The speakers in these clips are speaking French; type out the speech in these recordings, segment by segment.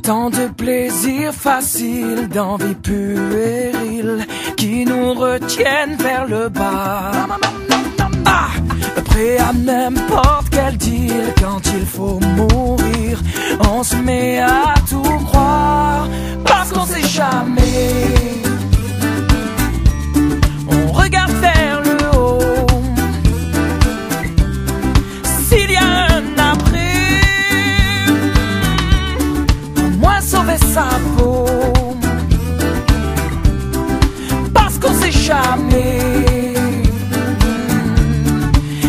Tant de plaisirs faciles, d'envie puérile qui nous retiennent vers le bas. Ah, prêt à n'importe quel deal quand il faut mourir. On se met à tout croire parce qu'on sait jamais. On regarde vers le haut. S'il y a un après, au moins sauver sa peau. Parce qu'on sait jamais.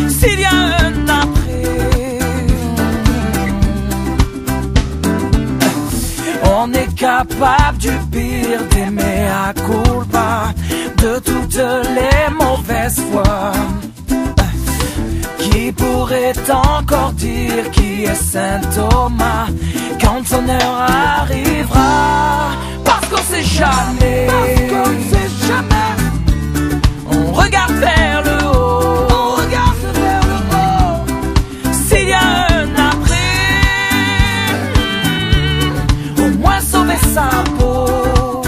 S'il y a un après, on est capable du pire, d'aimer à culpa, de toutes les mauvaises fois. Qui pourrait encore dire qui est Saint Thomas quand son heure arrivera? Parce qu'on sait jamais. Parce qu'on sait jamais. On regarde vers le haut. On regarde vers le haut. S'il y a un après, au moins sauver sa peau.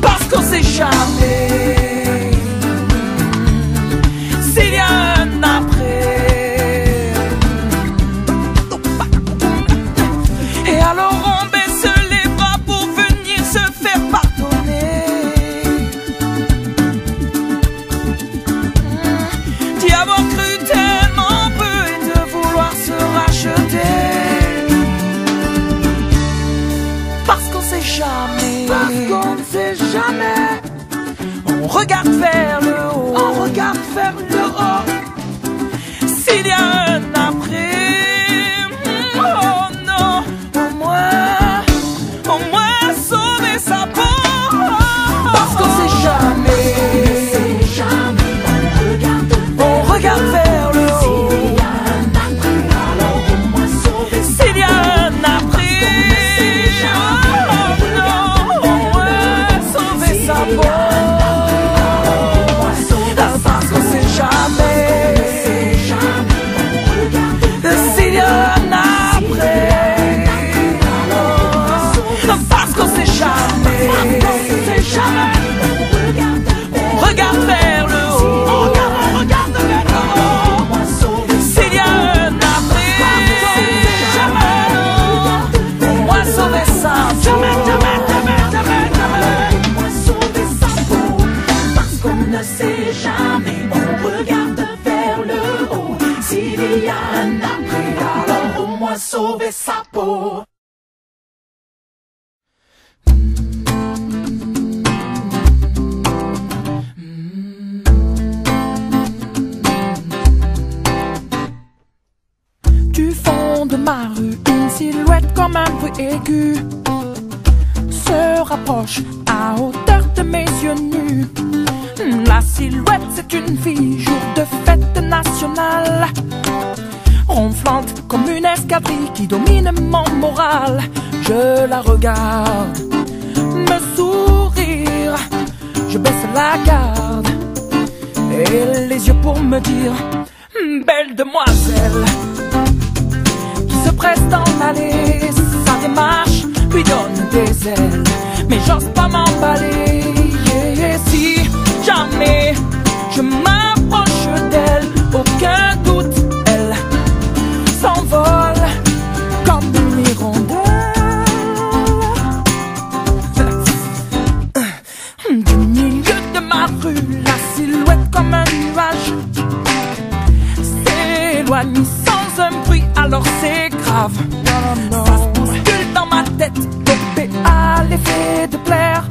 Parce qu'on sait jamais. S'il y a un après. Et alors on baisse les bras pour venir se faire pardonner. D'y avoir cru tellement peu et de vouloir se racheter. Parce qu'on sait jamais. Parce qu'on ne sait jamais. On regarde vers le haut. On regarde vers le haut. S'il y a un après, oh non, au moins sauver sa peau. Parce qu'on sait jamais. On regarde vers le haut. S'il y a un après, oh non, au moins sauver sa peau. Parce qu'on sait jamais. S'il y a un après, parce qu'on sait jamais. On regarde vers le haut. On regarde vers le haut. S'il y a un après, au moins sauver ça. Parce qu'on ne sait jamais, on regarde vers le haut. S'il y a un après, alors au moins sauver sa peau. Du fond de ma rue, une silhouette comme un bruit aigu se rapproche à hauteur de mes yeux nus. La silhouette, c'est une fille, jour de fête nationale, ronflante comme une escadrille qui domine mon moral. Je la regarde me sourire, je baisse la garde et les yeux pour me dire: belle demoiselle. Qui se presse dans l'allée, sa démarche lui donne des ailes, mais j'ose pas m'emballer. Et si jamais je m'approche d'elle, aucun doute, elle s'envole comme une hirondelle. Du milieu de ma rue, la silhouette comme un nuage s'éloigne sans un bruit, alors c'est grave. Ça se bouscule dans ma tête, dopé à l'effet de plaire.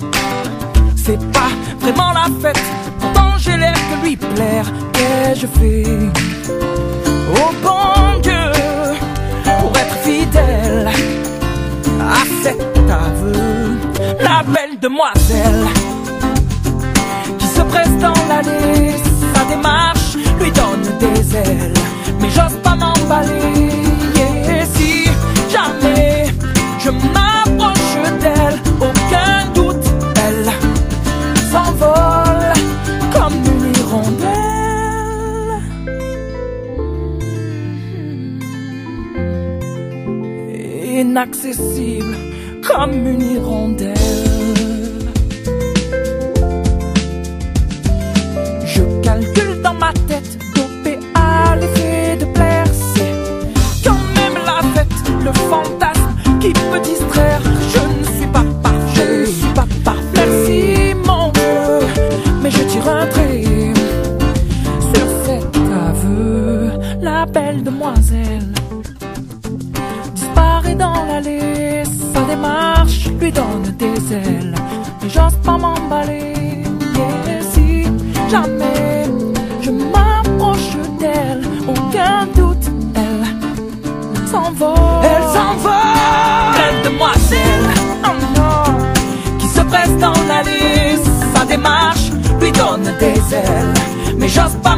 C'est pas vraiment la fête, pourtant j'ai l'air de lui plaire. Qu'ai-je fait, oh bon Dieu, pour être fidèle à cet aveu? La belle demoiselle qui se presse dans l'allée, sa démarche lui donne des ailes, mais j'ose pas m'emballer. Et si jamais je m'approche d'elle, aucun doute, elle inaccessible comme une hirondelle. Je calcule dans ma tête, dopé à l'effet de plaire. C'est quand même la fête, le fantasme qui peut distraire. Je ne suis pas parfait, je ne suis pas parfait. Merci mon Dieu, mais je tire un trait sur cet aveu. La belle demoiselle disparaît dans l'allée. Sa démarche lui donne des ailes, mais j'ose pas m'emballer. Et si jamais je m'approche d'elle, aucun doute, elle s'envole. Elle s'envole. Belle demoiselle, oh non, qui se presse dans l'allée. Sa démarche lui donne des ailes, mais j'ose pas